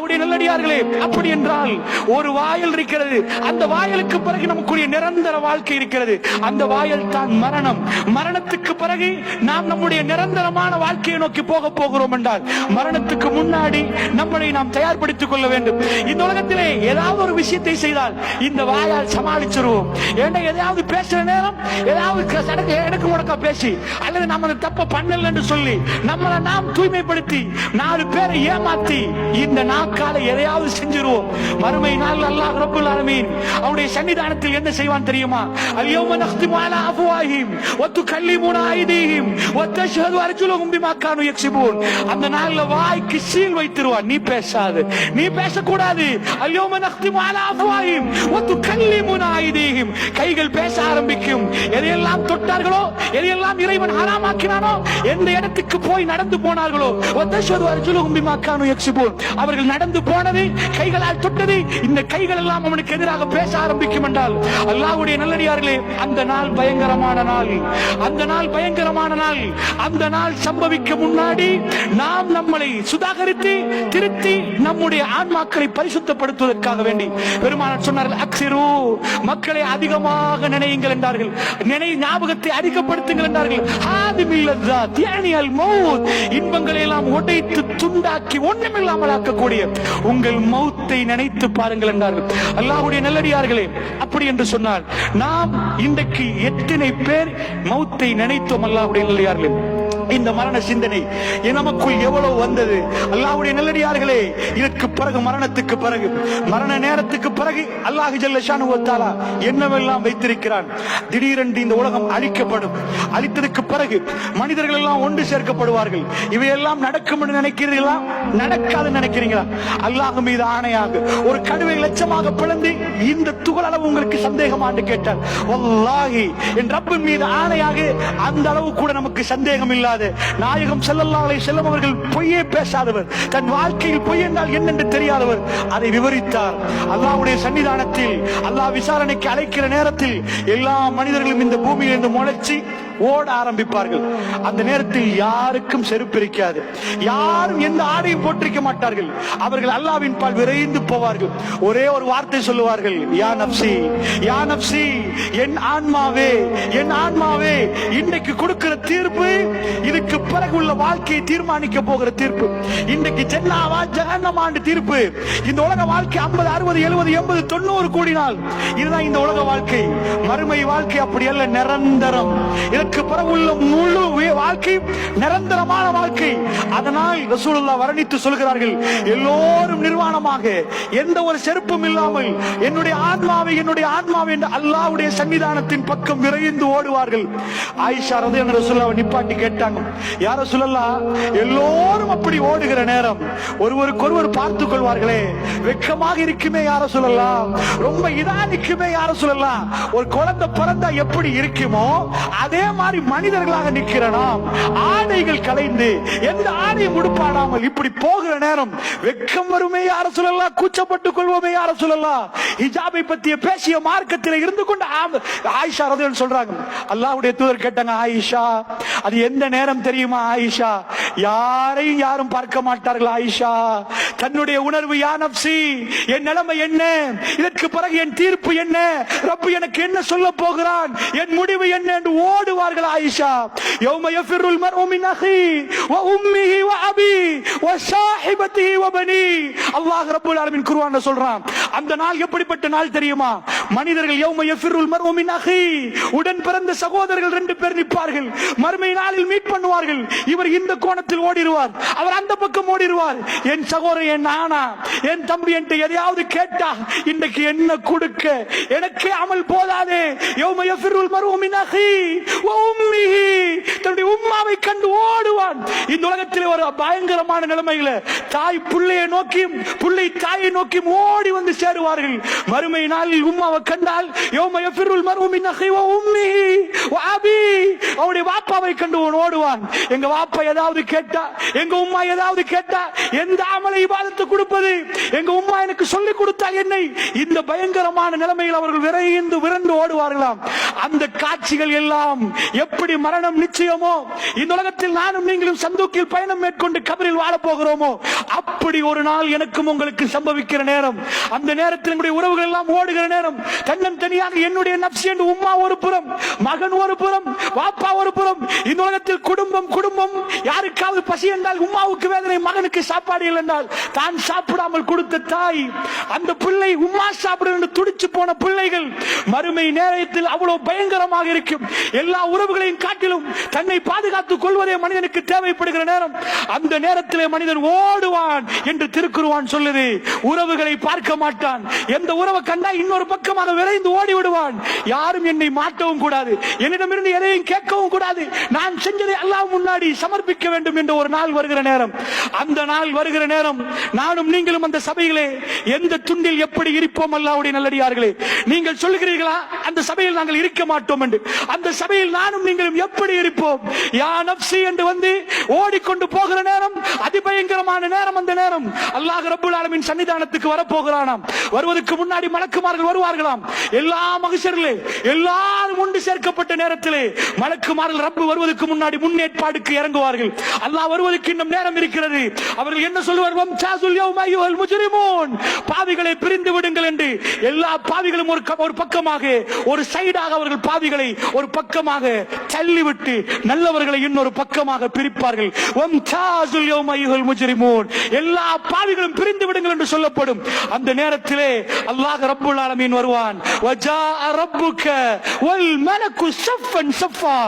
அல்லாஹ்வுடைய நல்லடியார்களே, அப்படி என்றால் ஒரு வாயில் இருக்கிறது, அந்த வாயிலுக்கு பிறகு நமக்குரிய நிரந்தர வாழ்க்கை இருக்கிறது. அந்த வாயில் தான் மரணம். மரணத்துக்கு பிறகு நாம் நம்முடைய நிரந்தரமான வாழ்க்கையை நோக்கி போக போகிறோம் என்றால் மரணத்துக்கு முன்னாடி நம்மளை நாம் தயார்படுத்திக் கொள்ள வேண்டும். இந்த உலகத்திலே ஏதாவது ஒரு விஷயத்தை செய்தால் இந்த வாயால் சமாளிச்சிருவோம். ஏன்னா எதையாவது பேசுற நேரம் ஏதாவது எனக்கு முடக்க பேசி அல்லது நம்ம தப்ப பண்ணல என்று சொல்லி நம்மளை நாம் தூய்மைப்படுத்தி 4 பேரை ஏமாத்தி இந்த நாக்கால எதையாவது செஞ்சிருவோம். மறுமை நாள் அல்லாஹ் ரப்பல் ஆலமீன் அவருடைய சன்னிதானத்தில் என்ன செய்வான் தெரியுமா? அல்-யௌம நக்திமு அலா அஃப்வாஹிஹிம் வ துகல்லிமுனா ஐதீஹிம் வ தஷ்ஹது அர்ஜுலுஹும் பிமா கானூ யக்ஸிபூன். அந்த நாள்ல வாய்க்கு சீல் வைத்திருவான். நீ பேசாது, நீ பேசக்கூடாது. அல்-யௌம நக்திமு அலா அஃப்வாஹிஹிம் வ துகல்லிமுனா ஐதீஹிம். கைகள் பேச ஆரம்பிக்கும். எதையெல்லாம் தொட்டார்களோ, எதையெல்லாம் இறைவன் ஹராமாக்கினானோ, எந்த இடத்துக்கு போய் நடந்து போனார்களோ, வ தஷ்ஹது அர்ஜுலுஹும் பிமா கானூ யக்ஸிபூன். அவர்கள் நடந்து போனது, கைகளால் தொட்டது, இந்த கைகள் எல்லாம் அவனுக்கு எதிராக பேச ஆரம்பிக்கும் என்றால் அல்லாஹ்வுடைய நல்லடியார்களே, அந்த நாள் பயங்கரமான நாள். அந்த நாள் பயங்கரமான நாள். அந்த நாள் சம்பவிக்க முன்னாடி நாம் நம்மளை சுதாகரித்து திருத்தி நம்முடைய ஆன்மாக்களை பரிசுத்தப்படுத்துவதற்காக வேண்டி பெருமானார் சொன்னார்கள், அக்ஸிரு, மக்களை அதிகமாக நினையுங்கள் என்றார்கள். ஞாபகத்தை அதிகப்படுத்துங்கள் என்றார்கள். ஹாதிமில் லஸ்ஸாத் யானில் மௌத், இன்பங்களை எல்லாம் உடைத்து துண்டாக்கி ஒண்ணுமில்லாமல் ஆக்கக்கூடிய உங்கள் மௌத்தை நினைத்து பாருங்கள் என்றார்கள். அல்லாஹ்வுடைய நல்லடியார்களே, அப்படி என்று சொன்னால் நாம் இன்றைக்கு எத்தனை பேர் மௌத்தை நினைத்தோம்? அல்லாஹ்வுடைய நல்லடியார்களே, இந்த மரண சிந்தனை நமக்குள் எவ்வளவு வந்தது? அல்லாஹ்வுடைய நல்லடியார்களே, இதற்கு பிறகு, மரணத்துக்கு பிறகு, மரண நேரத்துக்கு பிறகு அல்லாஹ் ஜல்ல ஷானுஹு வ தஆலா என்னவெல்லாம் வைத்திருக்கிறான். திடீரென்று இந்த உலகம் அழிக்கப்படும். அழித்ததுக்கு பிறகு மனிதர்கள் எல்லாம் ஒன்று சேர்க்கப்படுவார்கள். இவையெல்லாம் நடக்கும் என்று நினைக்கிறீர்களா? நடக்காதுன்னு நினைக்கிறீங்களா? அல்லாஹ் மீது ஆணையாக ஒரு கடுவை லட்சமாக பிளந்து இந்த துகள் அளவு உங்களுக்கு சந்தேகமான்னு கேட்டார். வல்லாஹி, என் ரப்பின் மீது ஆணையாக அந்த அளவு கூட நமக்கு சந்தேகம் இல்லாத நாயகம் ஸல்லல்லாஹு அலைஹி வஸல்லம் அவர்கள் பொய்யே பேசாதவர், தன் வாழ்க்கையில் பொய் என்றால் என்னென்று தெரியாதவர், அதை விவரித்தார். அல்லாஹ்வுடைய சன்னிதானத்தில் அல்லாஹ் விசாரணைக்கு அழைக்கிற நேரத்தில் எல்லா மனிதர்களும் இந்த பூமியிலிருந்து முளைச்சி ஓட ஆரம்பிப்பார்கள். அந்த நேரத்தில் யாருக்கும் செருப்பு இருக்காது, யாரும் எந்த ஆடையும் போட்டிருக்க மாட்டார்கள். அவர்கள் அல்லாஹ்வின் பால் விரைந்து போவார்கள். ஒரே ஒரு வார்த்தை சொல்லுவார்கள், யா நப்சி, யா நப்சி, என் ஆன்மாவே, என் ஆன்மாவே. இன்றைக்கு கொடுக்கிற தீர்ப்பு இதுக்கு பிறகு உள்ள வாழ்க்கையை தீர்மானிக்க போகிற தீர்ப்பு. இன்றைக்கு ஜன்னவா ஜஹன்னமாண்டு தீர்ப்பு. இந்த உலக வாழ்க்கை 50, 60, 70, 80, 90 கூடினால் இதுதான் இந்த உலக வாழ்க்கை. மறுமை வாழ்க்கை அப்படி அல்ல, நிரந்தரம். இதற்கு பிறகு உள்ள முழு வாழ்க்கை நிரந்தரமான வாழ்க்கை. அதனால் ரசூலுல்லாஹ் வர்ணித்து சொல்கிறார்கள், எல்லோரும் நிர்வாணமாக எந்த ஒரு செருப்பும் இல்லாமல் என்னுடைய ஆன்மாவை, என்னுடைய ஆன்மாவை என்று அல்லாஹ்வுடைய சன்னிதானத்தின் பக்கம் விரைந்து ஓடுவார்கள். ஆயிஷா ரலியல்லாஹு அன்ஹா ரசூலுல்லாஹ் நிப்பாட்டி கேட்டாங்க, யா ரசூலல்லாஹ், எல்லோரும் அப்படி ஓடுகிற நேரம் ஒருவருக்கொருவர் பார்த்துக் கொள்வார்களே, வெட்கமாக இருக்குமே யா ரசூலல்லாஹ், ரொம்ப இதா நிக்குமே யா ரசூலல்லாஹ். ஒரு குழந்தை பிறந்தா எப்படி இருக்குமோ அதே மாதிரி மனிதர்களாக நிக்கிற நாம் ஆடைகள் கலைந்து எந்த ஆடையும் உடுப்பாடாமல் இப்படி போகிற நேரம் வெட்கம் வருமே யா ரசூலல்லாஹ், கூச்சப்பட்டுக் கொள்வோமே யா ரசூலல்லாஹ். ஹிஜாபை பற்றிய பேசிய மார்க்கத்தில் இருந்து கொண்டு ஆயிஷா ரலியல்லாஹு அன்ஹா சொல்றாங்க, அல்லாஹ்வுடைய தூதர் கேட்டாங்க, ஆயிஷா, அது எந்த நேரம் தெரியுமா ஆயிஷா? யாரையும் யாரும் பார்க்க மாட்டார்கள் ஆயிஷா. தன்னுடைய உணர்வு, யா நப்சி, என் நிலைமை என்ன, இதற்கு பிறகு என் தீர்ப்பு என்ன, ரப்பு எனக்கு என்ன சொல்ல போகிறான், என் முடிவு என்ன என்று ஓடுவார்கள் ஆயிஷா. யௌம யஃபிருல் மர்உ மின் அஹி வ உம்மிஹி வ அபி வ ஸாஹிபதிஹி வ பனி. அல்லாஹ் ரப்பல் ஆலமீன் குர்ஆன்ல சொல்றான், அந்த நாள் எப்படிப்பட்ட நாள் தெரியுமா? மனிதர்கள் யௌம யஃபிருல் மர்உ மின் அஹி, உடன் பிறந்த சகோதரர்கள் 2 பேர் நிற்பார்கள். மறுமை நாளில் மீட் பண்ணுவார்கள். இவர் இந்த கோணத்தில் ஓடிடுவார், அவர் அந்த பக்கம் ஓடிடுவார். என் சகோதரன், என் நானா, என் தம்பி என்கிட்ட எதையாவது கேட்டா இன்றைக்கு என்ன கொடுக்க, எனக்கு அமல் போதாதே. யௌம யஃபிருல் மர்உ மின் அஹி வ உம்மிஹி, தன்னுடைய உம்மாவை கண்டு ஓடுவான். இந்த உலகத்திலே ஒரு பயங்கரமான நிலைமையில தாய் பிள்ளையை நோக்கியும் பிள்ளை தாயை நோக்கியும் ஓடி வந்து சேருவார்கள். மறுமை நாளில் உம்மாவை கண்டால் யௌம யஃபிருல் மர்உ மின் அஹி வ உம்மிஹி வ அபி, அவருடைய வாப்பாவை கண்டு ஓடுவான். எங்க வாப்பா ஏதாவது கேட்டா, எங்க உம்மா ஏதாவது கேட்டா எந்த அமலை இபாதத்து கொடுப்பது, எங்க உம்மா எனக்கு சொல்லிக் கொடுத்தால் என்னை, இந்த பயங்கரமான நிலைமையில் அவர்கள் விரைந்து விரண்டு ஓடுவார்களாம். அந்த காட்சிகள் எல்லாம் எப்படி மரணம் நிச்சயமோ, இந்த உலகத்தில் நானும் நீங்களும் சந்தூக்கில் பயணம் மேற்கொண்டு கபரில் வாழ போகிறோமோ, அப்படி ஒரு நாள் எனக்கும் உங்களுக்கு சம்பவிக்கிற நேரம், அந்த நேரத்தில் என்னுடைய உறவுகள் எல்லாம் ஓடுகிற நேரம், தன்னன் தனியாக என்னுடைய நப்சி என்று உம்மா ஒரு புறம், மகன் ஒரு புறம், வாப்பா ஒரு புறம், இந்த உலகத்தில் குடும்பம் குடும்பம், யாருக்காவது பசி என்றால் உம்மாவுக்கு வேதனை, மகனுக்கு சாப்பாடு இல்லை என்றால் தான் சாப்பிடாமல் கொடுத்த தாய், அந்த பிள்ளை உம்மா சாப்பிட என்று துடிச்சு போன பிள்ளைகள், மறுமை நேரத்தில் அவ்வளவு பயங்கரமாக இருக்கும். எல்லா உறவுகளையும் காட்டிலும் தன்னை பாதுகாத்துக் கொள்வதே மனிதனுக்கு தேவைப்படுகிற நேரம். அந்த நேரத்திலே மனிதன் ஓடுவான் என்று திருக்குர்ஆன் சொல்லுது. உறவுகளை பார்க்க மாட்டான். எந்த உறவை கண்டா இன்னொரு பக்கமாக விரைந்து ஓடி விடுவான். யாரும் என்னை மாட்டவும் கூடாது, என்னிடமிருந்து எதையும் கேட்கவும் கூடாது, நான் செஞ்சதை அல்லாஹ் முன்னாடி சமர்ப்பிக்க வேண்டும் என்ற ஒரு நாள் வருகிற நேரம். அந்த நாள் வருகிற நேரம் நானும் நீங்களும் அந்த சபையிலே எந்த துண்டில் எப்படி இருப்போம் அல்லாஹ்வுடைய நல்லடியார்களே, நீங்கள் சொல்கிறீர்களா அந்த சபையில் நாங்கள் இருக்க மாட்டோம் என்று? அந்த சபையில் நானும் நீங்களும் எப்படி இருப்போம்? யா நப்சி என்று வந்து ஓடிக்கொண்டு போகிற நேரம், அதிபயங்கரமான நேரம். அந்த நேரம் அல்லாஹ் ரப்பல் ஆலமீன் சன்னிதானத்துக்கு வரப்போகிறானாம். வருவதற்கு முன்னாடி மலக்குமார்கள் வருவார்களாம். எல்லா மகஷரிலே எல்லாரும் ஒன்று சேர்க்கப்பட்ட நேரத்திலே மலக்குமார்கள் ரப்பு வருவதற்கு முன்னாடி முன்னேற்பாடுக்கு இறங்குவார்கள். அல்லாஹ் வருவதற்கு இன்னும் நேரம் இருக்கிறது. அவர்கள் என்ன சொல்லுவார்கள்? வம்சாசுல் யௌம அய்யுஹல் முஜ்ரிமூன், பாவிகளை பிரிந்து விடுங்கள் என்று. எல்லா பாவிகளும் ஒரு பக்கமாக, ஒரு சைடாக அவர்கள் பாவிகளை ஒரு பக்கமாக தள்ளிவிட்டு நல்லவர்களை இன்னொரு பக்கமாக பிரிப்பார்கள். வம்சாசுல் யௌம அய்யுஹல் முஜ்ரிமூன், எல்லா பாவிகளும் பிரிந்து விடுங்கள் என்று சொல்லப்படும். அந்த நேரத்திலே அல்லாஹ் ரப்பல் ஆலமீன் வருவான். வஜாஅ ரப்புக வல் மலக்கு ஸஃபன் ஸஃபா,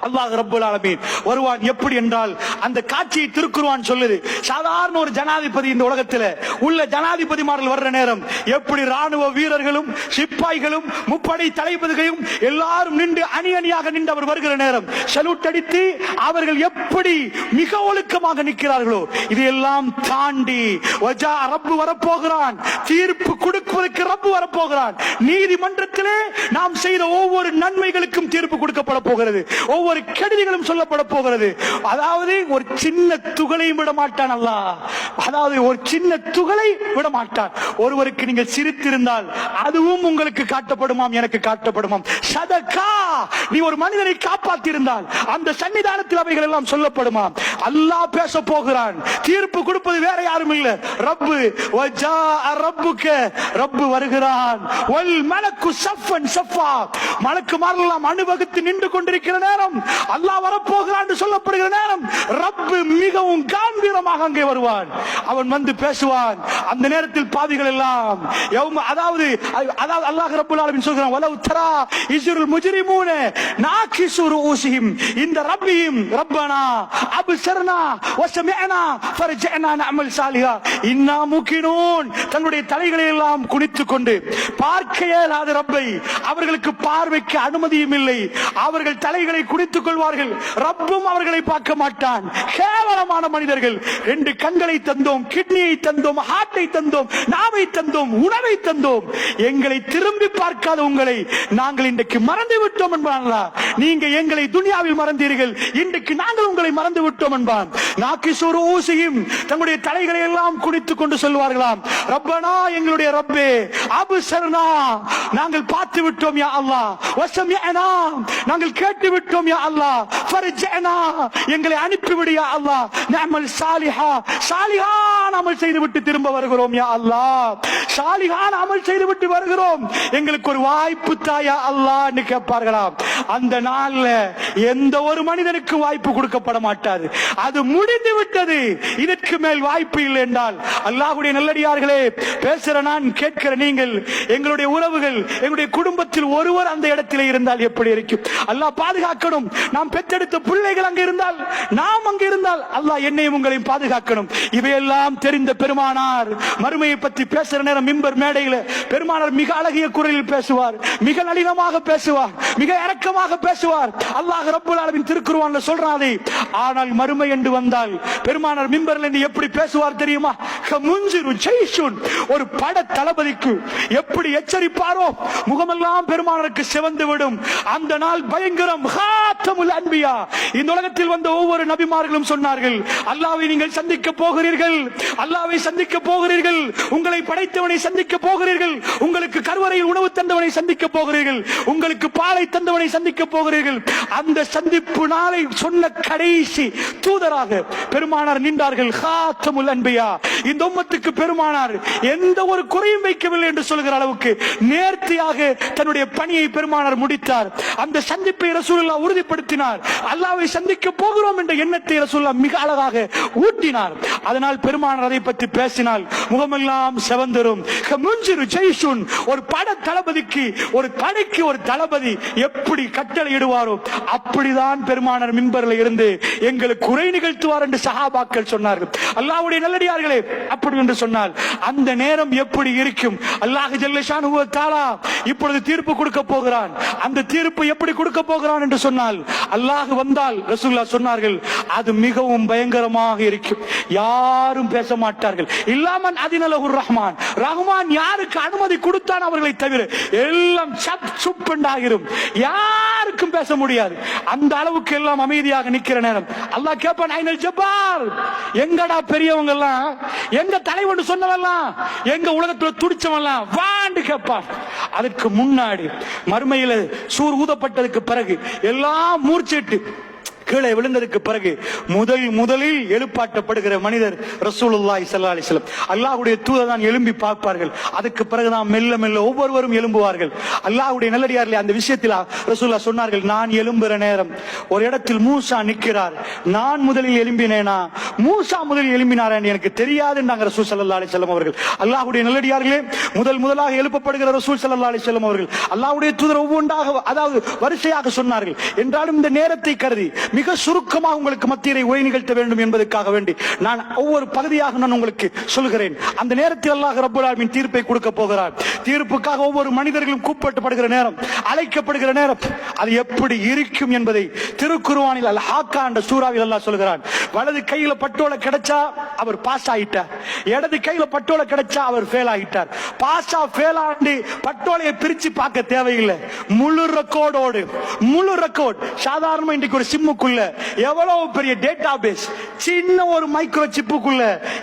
அல்லாஹ் ரப்பல் ஆலமீன் வருவான். எப்படி என்றால் அந்த காட்சியை திருக்குர்ஆன் சொல்லுது. சாதாரண ஒரு ஜனாதிபதி இந்த உலகத்தில் உள்ள ஜனாதிபதிமார்கள் வர்ற நேரம் எப்படி ராணுவ வீரர்களும் சிப்பாய்களும் முப்படை தளபதிகளும் எல்லாரும் நின்று அணி அணியாக நின்று அவர் வருகிற நேரம் சலூட் அடித்து அவர்கள் எப்படி மிக ஒழுக்கமாக நிற்கிறார்களோ, இதையெல்லாம் தாண்டி வஜா ரப்பு வரப்போகிறான். தீர்ப்பு கொடுப்பதற்கு ரப்பு வரப்போகிறான். நீதிமன்றத்திலே நாம் செய்த ஒவ்வொரு நன்மைகளுக்கும் தீர்ப்பு கொடுக்கப்பட போகிறது. ஒவ்வொரு கெடுதிகளும் சொல்லப்பட போகிறது. அதாவது ஒரு சின்ன துகளையும் விட மாட்டான் அல்லாஹ். அதாவது ஒரு சின்ன துகளை விட மாட்டான். ஒருவருக்கு நீங்கள் சிரித்திருந்தால் அதுவும் உங்களுக்கு காட்டப்படுமாம், எனக்கு காட்டப்படுமாம். சதகா, நீ ஒரு மனிதனை காப்பாற்றியிருந்தால் அந்த சன்னிதானத்தில் அவைகள் எல்லாம் சொல்லப்படுமாம். அல்லாஹ் பேச போகிறான். தீர்ப்பு கொடுப்பது வேற யாரும் இல்ல, ரப்பு. வஜாஅ ரப்புக, ரப்பு வருகிறான். வல் மலக்கு ஸஃபன் ஸஃபா, மலக்குமார்கள் எல்லாம் அணிவகுத்து நின்று கொண்டிருக்கிற நேரம், அல்லாஹ் வரப்போகிறான் என்று சொல்லப்படுகிற நேரம், ரப்பு மிகவும் கம்பீரமாக அங்கே வருவான். அவன் வந்து பேசுவான். அந்த நேரத்தில் பாவிகள் எல்லாம் அதாவது அல்லாஹ் ரப்பல் ஆலமீன் சொல்கிறான், வலவ் தரா இஸ்ருல் முஜ்ரிமூன நாகிசு ரூஸிஹிம் இந்த ரப்பிஹிம் ரப்பனா அப்ஸர்னா வஸமிஅனா ஃபர்ஜஅனா நஅமல் சாலிஹா இன்னா முகினூன், தன்னுடைய தலைகளை எல்லாம் குனித்துக் கொண்டு பார்க்க இயலாத ரப்பை, அவர்களுக்கு பார்வைக்கு அனுமதியும் இல்லை, அவர்கள் தலைகளை குனித்துக் கொள்வார்கள். ரப்பும் அவர்களை பார்க்க மாட்டான். கேவலமான மனிதர்கள். 2 கண்களை தந்தோம், கிட்னியை தந்தோம், ஹார்ட்டை தந்தோம், நாவை தந்தோம், உணவை தந்தோம். எங்களை திரும்பி பார்க்காத உங்களை நாங்கள் இன்றைக்கு மறந்து விட்டோம் என்பாங்களா? நீங்க எங்களை துனியாவில் மறந்தீர்கள், இன்றைக்கு நாங்கள் உங்களை மறந்து விட்டோம் என்பான். நாகிசுரு ஊசியும் தங்களுடைய தலைகளை எல்லாம் குனித்துக் கொண்டு சொல்வார்களாம், ரப்பனா, எங்களுடைய ரப்பே, அப்ஸர்னா, நாங்கள் பார்த்து விட்டோம் யா அல்லாஹ், வஸமிஅனா, நாங்கள் கேட்டு விட்டோம் யா அல்லாஹ், ஃபர்ஜஅனா, எங்களை அனுப்பிவிடு யா அல்லாஹ், நஅமல் சாலிஹா, சாலிஹான அமல் செய்துவிட்டு திரும்ப வருகிறோம் யா அல்லாஹ், சாலிஹான அமல் செய்துவிட்டு வருகிறோம், எங்களுக்கு ஒரு வாய்ப்பு தாயா அல்லாஹ் என்று கேட்பார்களாம். அந்த நாள்ல எந்த ஒரு மனிதனுக்கு வாய்ப்பு கொடுக்கப்பட மாட்டாது. அது முடிந்து விட்டது. இதற்கு மேல் வாய்ப்பு இல்லை என்றால், அல்லாஹ்வுடைய நல்லடியார்களே, பேசுற நான், கேட்கிற நீங்கள், எங்களுடைய உறவுகள், எங்களுடைய குடும்பத்தில் ஒருவர் அந்த இடத்திலே இருந்தால் எப்படி இருக்கும்? அல்லாஹ் பாதுகாக்கணும். நாம் பெற்றெடுத்த பிள்ளைகள் அங்கே இருந்தால், நாம் அங்கே இருந்தால், அல்லாஹ் என்னையும் உங்களையும் பாதுகாக்கணும். இவையெல்லாம் தெரிந்த பெருமானார் மறுமையை பற்றி பேசுற நேரம் மிம்பர் மேடையில் பெருமானார் மிக அழகிய குரலில் பேசுவார், மிக நளினமாக பேசுவார், மிக இரக்கமாக பேசுவார். அல்லாஹ் ரப்பல் ஆலமீன் திருக்குர்ஆன்ல சொல்றானே. ஆனால் மறுமை என்று வந்தால் பெருமானார் மிம்பர்ல இருந்து எப்படி பேசுவார் தெரியுமா? கமுன்சிரு ஜெய்ஷுன், ஒரு பட தளபதிக்கு எப்படி எச்சரிப்பாரோ முகமெல்லாம் பெருமானாருக்கு சிவந்து விடும். அந்த நாள் பயங்கரம். ஹாத்தமுல் அன்பியா, இந்த உலகத்தில் வந்த ஒவ்வொரு நபிமார்களும் சொன்னார்கள், அல்லாஹ்வை நீங்கள் சந்திக்க போகிறீர்கள், அல்லாஹ்வை சந்திக்க போகிறீர்கள், உங்களை படைத்தவனை சந்திக்க போகிறீர்கள், உங்களுக்கு கருவறையில் உணவு தந்தவனை சந்திக்க போகிறீர்கள், உங்களுக்கு பாலை தந்தவனை சந்திக்க போகிறீர்கள். அந்த சந்திப்பு நாளை சொன்ன கடைசி தூதராக பெருமானார் நின்றார்கள். காத்தமுல் அன்பியா, இந்த உம்மத்துக்கு பெருமானார் எந்த ஒரு குறையும் வைக்கவில்லை என்று சொல்கிற அளவுக்கு நேர்த்தியாக தன்னுடைய பணியை பெருமானார் முடித்தார். அந்த சந்திப்பை ரசூலுல்லாஹ் உறுதிப்படுத்தினார். அல்லாஹ்வை சந்திக்க போகிறோம் என்ற எண்ணத்தை ரசூலுல்லாஹ் மிக அழகாக ஊட்டினார். அதனால் பெருமானார் அதை பற்றி பேசினால் முகமெல்லாம் செவந்தரும். ஒரு பட தளபதிக்கு, ஒரு படைக்கு ஒரு தளபதி எப்படி கட்டளை இடுவாரோ அப்படிதான் பெருமானார் மிம்பரில் இருந்து எங்களுக்கு குறை நிகழ்த்துவார் என்று சஹாபாக்கள் சொன்னார்கள். அல்லாஹ்வுடைய நல்லடியார்களே, அப்படி என்று சொன்னால் அந்த நேரம் எப்படி இருக்கும்? அல்லாஹ் ஜல்ல ஷானுஹு வ தஆலா இப்பொழுது தீர்ப்பு கொடுக்க போகிறான். அந்த தீர்ப்பு எப்படி கொடுக்க போகிறான் என்று சொன்னால், அல்லாஹ் வந்தால் ரசூலுல்லாஹ் சொன்னார்கள், அது மிகவும் பயங்கரமாக இருக்கும். யாரும் பேச மாட்டார்கள். இல்லாமன் அதினலஹுர் ரஹ்மான், ரஹ்மான் யாருக்கு அனுமதி கொடுத்தான் அவர்களை தவிர எல்லாம் சப் சுப் என்றாகிரும். யாருக்கும் பேச முடியாது. அந்த அளவுக்கு எல்லாம் அமைதியாக நிக்கிற நேரம் அல்லாஹ் கேட்பான், ஐனல் ஜப்பார், எங்கடா பெரியவங்க எல்லாம், எங்க தலைவன் சொன்னவெல்லாம், எங்க உலகத்துல துடிச்சவெல்லாம் வாண்டு கேட்பான். அதற்கு முன்னாடி மறுமையில சூர் ஊதப்பட்டதுக்கு பிறகு எல்லாம் மூர்ச்சிட்டு கீழே விழுந்ததுக்கு பிறகு முதலில் எழுப்பாட்டப்படுகிற மனிதர் ரசூலுல்லாஹி ஸல்லல்லாஹு அலைஹி வஸல்லம். அல்லாஹ்வுடைய தூதர் தான் எழும்பி பார்ப்பார்கள். அதுக்கு பிறகுதான் மெல்ல மெல்ல ஒவ்வொருவரும் எழும்புவார்கள். அல்லாஹ்வுடைய நல்லடியார்களே, அந்த விஷயத்தில் ரசூலுல்லாஹ் சொன்னார்கள், நான் எழும்புற நேரம் ஒரு இடத்தில் மூசா நிற்கிறார். நான் முதலில் எழும்பினேனா மூசா முதலில் எழும்பினாரா எனக்கு தெரியாது என்றாங்க ரசூல் ஸல்லல்லாஹு அலைஹி வஸல்லம் அவர்கள். அல்லாஹ்வுடைய நல்லடியார்களே, முதலாக எழுப்பப்படுகிற ரசூல் ஸல்லல்லாஹு அலைஹி வஸல்லம் அவர்கள் அல்லாஹ்வுடைய தூதர் ஒவ்வொன்றாக, அதாவது வரிசையாக சொன்னார்கள். என்றாலும் இந்த நேரத்தை கருதி மிக சுருக்கமாக உங்களுக்கு மத்தியிலே உரை நிகழ்த்த வேண்டும் என்பதற்காக வேண்டி நான் ஒவ்வொரு பகுதியாக நான் உங்களுக்கு சொல்கிறேன். அந்த நேரத்தில் அல்லாஹ் ரப்பல் ஆலமீன் தீர்ப்பை கொடுக்க போகிறார். தீர்ப்புக்காக ஒவ்வொரு மனிதர்களும் கூப்பிடப்படுகிற நேரம், அழைக்கப்படுகிற நேரம், அது எப்படி இருக்கும் என்பதை திருக்குர்ஆனில் அல் ஹாக்கா என்ற சூறாவில் அல்லாஹ் சொல்கிறான். வலது கையில பட்டோலை கிடைச்சா அவர் பாஸ் ஆயிட்டார், இடது கையில பட்டோலை கிடைச்சா அவர் ஃபெயில் ஆகிட்டார். பாஸா ஃபெயில் ஆண்டு பட்டோலையை பிரிச்சு பார்க்க தேவையில்லை. முழு ரெக்கார்டோடு, முழு ரெக்கார்ட். சாதாரண இன்றைக்கு ஒரு சிம்முக்குள்ள எவ்வளவு பெரிய டேட்டா பேஸ், சின்ன ஒரு மைக்ரோ சிப்புக்குள்ள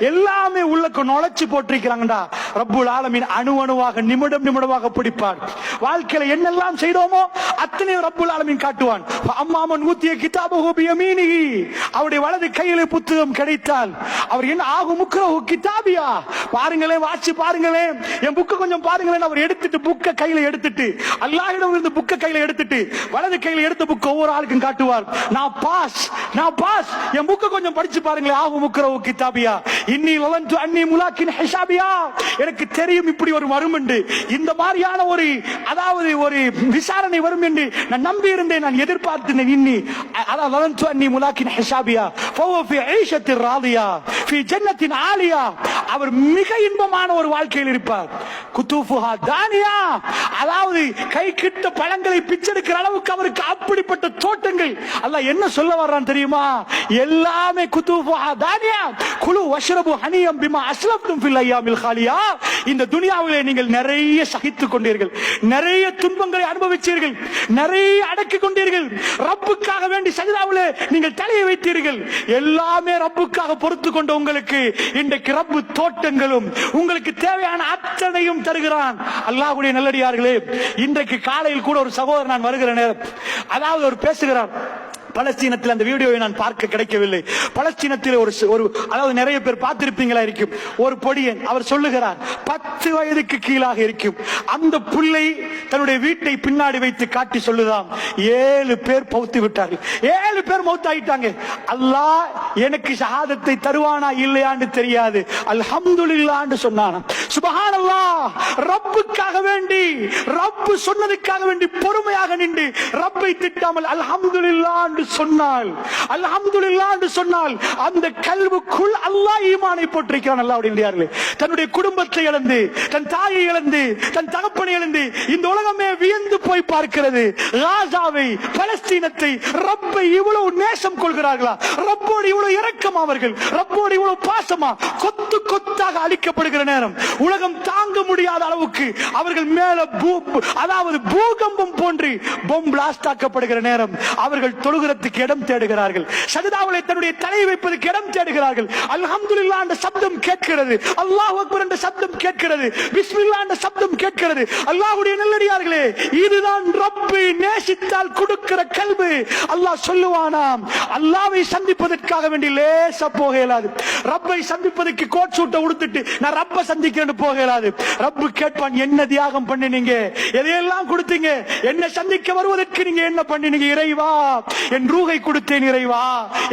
எல்லாமே உள்ள நுழைச்சு போட்டிருக்கிறாங்கடா. ரப்புல் ஆலமீன் அணு அணுவாக, நிமிடம் நிமிடமாக பிடிப்பார். வாழ்க்கையில என்னெல்லாம் செய்தோமோ அத்தனை ரப்புல் ஆலமீன் காட்டுவான். அம்மாமன் ஊத்திய கிதாபஹு பியமீனிஹி, அவருடைய வலது கையிலே புத்தகம் கிடைத்தால் அவர் என்ன ஆகும்? முக்ரஹு கிதாபியா, பாருங்களேன், வாட்சி பாருங்களேன், என் புக்க கொஞ்சம் பாருங்களேன். அவர் எடுத்துட்டு புக்க கையில எடுத்துட்டு, அல்லாஹ்விடம் இருந்து புக்க கையில எடுத்துட்டு வலது கையில எடுத்த புக்க ஒவ்வொரு ஆளுக்கும் காட்டுவார். நான் பாஸ், நான் பாஸ், என் புக்க கொஞ்சம் படிச்சு பாருங்களேன். ஆகும் முக்ரஹு கிதாபியா இன்னி லவன்து அன்னி முலாக்கின் ஹிசாபியா, எனக்கு தெரியும் இப்படி ஒரு வரும் என்று, இந்த மாதிரியான ஒரு, அதாவது ஒரு விசாரணை வரும் என்று நான் நம்பி இருந்தேன், நான் எதிர்பார்த்தேன். இன்னி லவன்து அன்னி முலாக்கின் ஹிசாபியா ஃபஹுவ ஃபீ ஈஷத்திர் ராதியா ஃபீ ஜன்னத்தின் ஆலியா, அவர் மிக இன்பமான ஒரு வாழ்க்கையில் இருப்பார். குதூஃபுஹா தானியா, அதாவது கை கிட்ட பழங்களை பிச்செடுக்கிற அளவுக்கு அவருக்கு அப்படிப்பட்ட தோட்டங்கள். அல்லாஹ் என்ன சொல்ல வர்றான் தெரியுமா? எல்லாமே குதூஃபுஹா தானியா குலு வஷ்ரபு ஹனியம் பிமா அஸ்லஃப்தும் ஃபில் அய்யாமில் காலியா. இந்த துனியாவிலே நீங்கள் நிறைய சகித்துக் கொண்டீர்கள், நிறைய துன்பங்களை அனுபவிச்சீர்கள், நிறைய அடக்கிக் கொண்டீர்கள், ரப்புக்காக வேண்டி சஜிதாவிலே நீங்கள் தலையை வைத்தீர்கள். எல்லாமே ரப்புக்காக பொறுத்து கொண்ட உங்களுக்கு இன்றைக்கு ரப்பு தோட்டங்களும் உங்களுக்கு தேவையான அத்தனையும் தருகிறான். அல்லாஹ்வுடைய நல்லடியார்களே, இன்றைக்கு காலையில் கூட ஒரு சகோதரர், நான் வருகிற நேரம், அதாவது ஒரு பேசுகிறார். பலஸ்தீனத்தில் அந்த வீடியோவை நான் பார்க்க கிடைக்கவில்லை. பலஸ்தீனத்தில் ஒரு அதாவது நிறைய பேர் பார்த்திருப்பீங்களா இருக்கும். ஒரு பொடியன், அவர் சொல்லுகிறார், 10 வயதுக்கு கீழாக இருக்கும் அந்த புள்ளை தன்னுடைய வீட்டை பின்னாடி வைத்து காட்டி சொல்லுதாம், 7 பேர் பௌத்து விட்டார்கள், 7 பேர் மௌத்தாயிட்டாங்க. அல்லாஹ் எனக்கு ஷஹாதத்தை தருவானா இல்லையான்னு தெரியாது, அல்ஹம்துலில்லாஹ்னு சொன்னானா. சுப்ஹானல்லாஹ், ரப்புக்காக வேண்டி, ரப்பு சொன்னதுக்காக வேண்டி பொறுமையாக நின்று ரப்பை திட்டாமல் அல்ஹம்துலில்லாஹ் சொன்னால், அல்ஹம்துலில்லாஹ் என்று சொன்னால் அந்த கல்வுக்குள் அல்லாஹ் ஈமானை போட்டிருக்கிறான். அல்லாஹ்வுடைய தன்னுடைய குடும்பத்தை இழந்து, தன் தாயை இழந்து, தன் தகப்பனை இழந்து இந்த உலகமே வியந்து போய் பார்க்கிறது. காசாவை, பலஸ்தீனத்தை ரப்பை இவ்வளவு நேசம் கொள்கிறார்களா? ரப்போடு இவ்வளவு இரக்கம், அவர்கள் ரப்போடு இவ்வளவு பாசமா? கொத்து கொத்தாக அழிக்கப்படுகிற நேரம் உலகம் தாங்க முடியாத அளவுக்கு அவர்கள் மேல அதாவது பூகம்பம் போன்று பொம் பிளாஸ்ட் ஆக்கப்படுகிற நேரம் அவர்கள் தொழுகிறதுக்கு இடம் தேடுகிறார்கள். சஜதாவிலே தன்னுடைய தலையை வைப்பதற்கு இடம் தேடுகிறார்கள். அல்ஹம்துலில்லாஹ் என்ற சப்தம் கேட்கிறது, அல்லாஹ் அக்பர் என்ற சப்தம் கேட்கிறது, பிஸ்மில்லாஹ் என்ற சப்தம் கேட்கிறது. அல்லாஹ்வுடைய நல்லடியார்களே, இதுதான் ரப்பை நேசித்தால் கொடுக்கிற கல்வி. அல்லாஹ் சொல்லுவானாம், அல்லாஹ்வை சந்திப்பதற்காக வேண்டி லேசா போக இயலாது. ரப்பை சந்திப்பதற்கு கோட் சூட்டை உடுத்திட்டு நான் ரப்ப சந்திக்கிறேன்னு போக இயலாது. ரப்பு கேட்பான், என்ன தியாகம் பண்ணினீங்க, எதையெல்லாம் கொடுத்தீங்க, என்ன சந்திக்க வருவதற்கு நீங்க என்ன பண்ணினீங்க? இறைவா, என் ரூஹை கொடுத்தேன் இறைவா,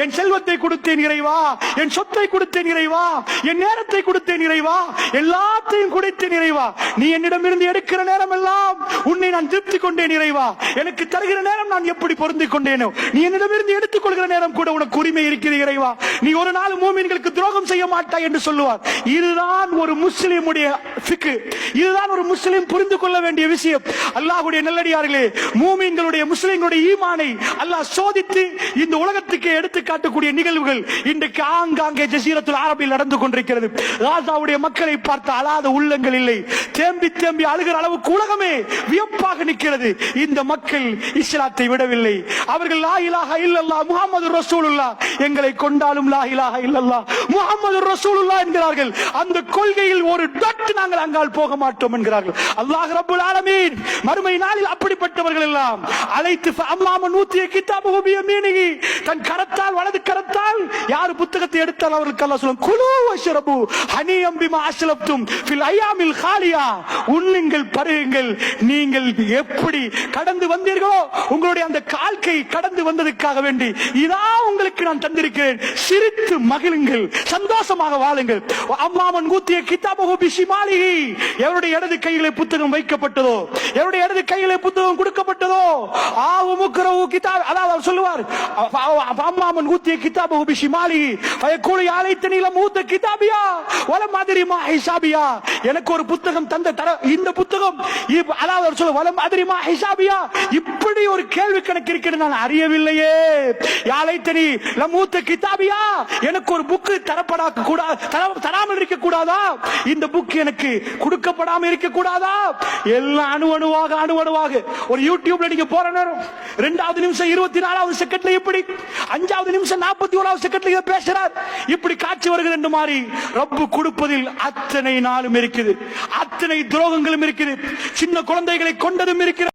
என் செல்வத்தை கொடுத்தேன் இறைவா, என் சொத்தை கொடுத்தேன் இறைவா, என் நேரத்தை கொடுத்தேன் இறைவா, எல்லாத்தையும் கொடுத்தேன் இறைவா. நீ என்னிடமிருந்து எடுக்கிற நேரம் எல்லாம் உன்னை நான் திருப்தி கொண்டேன் இறைவா. எனக்கு தருகிற நேரம் நான் எப்படி பொருந்திக் கொண்டேனோ, நீ என்னிடமிருந்து எடுத்துக் கொள்கிற நேரம் கூட உனக்கு உரிமை இருக்கிறது இறைவா. நீ ஒரு நாள் மூமின்களுக்கு துரோகம் செய்ய மாட்டாய் என்று சொல்லுவார். இதுதான் ஒரு முஸ்லிமுடைய ஃபிக்ர், இதுதான் ஒரு முஸ்லிம் புரிந்து கொள்ள வேண்டிய விஷயம். அல்லாஹ்வுடைய நல்லடியார்களே, மூமின்களுடைய முஸ்லிம்களுடைய ஈமானை அல்லாஹ் சோதித்து இந்த உலகத்துக்கு எடுத்து காட்டக்கூடிய நிகழ்வுகள் இன்றைக்கு ஆங்காங்கே ஜஸீரத்துல் அரபில் நடந்து கொண்டிருக்கிறது. காசாவுடைய மக்களை பார்த்து அழாத உள்ளங்கள் இல்லை, தேம்பி தேம்பி அழுகிற அளவுக்கு உலகமே வியப்பாக நிற்கிறது. இந்த மக்கள் இஸ்லாத்தை விடவில்லை. அவர்கள் லா இலாஹா இல்லல்லாஹ் முஹம்மது ரசூலுல்லாஹ், எங்களை கொண்டாலும் லா இலாஹா இல்லல்லாஹ் முஹம்மது ரசூலுல்லாஹ் என்கிறார்கள். அந்த கொள்கையில் ஒரு டட் நாங்கள் அங்கால் போக மாட்டோம் என்கிறார்கள். அல்லாஹ் ரப்புல் ஆலமீன் மறுமை நாளில் அப்படிப்பட்டவர்கள் எல்லாம் அழைத்து அம்மாமன் ஊத்திய கிதாபு பியமீனிஹி, தன் கரத்தால் வலது கரத்தால் யார் புத்தகத்தை எடுத்தால் அவர்களுக்கு அல்லாஹ் சொல்லும், குலு வஷ்ரபு ஹனியம் பிமா அஸ்லப்தும் ஃபில் அய்யாமில் காலியா, உண்ணுங்கள் பருகுங்கள், நீங்கள் எப்படி கடந்து வந்தீர்களோ உங்களுடைய அந்த கால்கை கடந்து வந்ததுக்காக வேண்டி இதா உங்களுக்கு நான் தந்திருக்கிறேன், சிரித்து மகிழுங்கள், சந்தோஷமாக வாழுங்கள். அம்மாமன் ஊத்திய கிதாபு பிஷிமாலிஹி, எவருடைய இடது கையிலே புத்தகம் வைக்கப்பட்டதோ, எவருடைய இடது கையிலே புத்தகம் கொடுக்கப்பட்டதோ, ஆவு முக்ரவு கிதாப், அதாவது சொல்லுவார், அம்மாமன் ஊத்திய கிதாபு பிஷிமாலிஹி ஃபயகூலு யா லைத்தனி லம் ஊத கிதாபியா வலம் அத்ரி மா ஹிசாபியா, எனக்கு ஒரு புத்தகம் தந்த இந்த புத்தகம், அதாவது சொல்ல வலம் அத்ரி மா ஹிசாபியா, இப்படி ஒரு கேள்வி கணக்கு இருக்கிறது நான் அறியவில்லையே. யா லைத்தனி லம் ஊத கிதாபியா, எனக்கு ஒரு புக் தரப்படாத கூடாது, தராமல் இருக்க கூடாதா, இந்த புக் எனக்கு கொடுக்கப்படாம இருக்க கூடாதா? எல்லாம் அணுவணுவாக ஒரு யூடியூப்ல நீங்க போற நேரம் 2வது நிமிஷம் 24வது செகண்ட்ல எப்படி, 5வது நிமிஷம் 41வது செகண்ட்ல பேசுறார், இப்படி காட்சி வருகிறது என்று மாறி ரப்பு கொடுப்பதில் அத்தனை நாளும் இருக்குது, அத்தனை துரோகங்களும் இருக்குது, சின்ன குழந்தைகளை கொண்டதும் இருக்கிறது.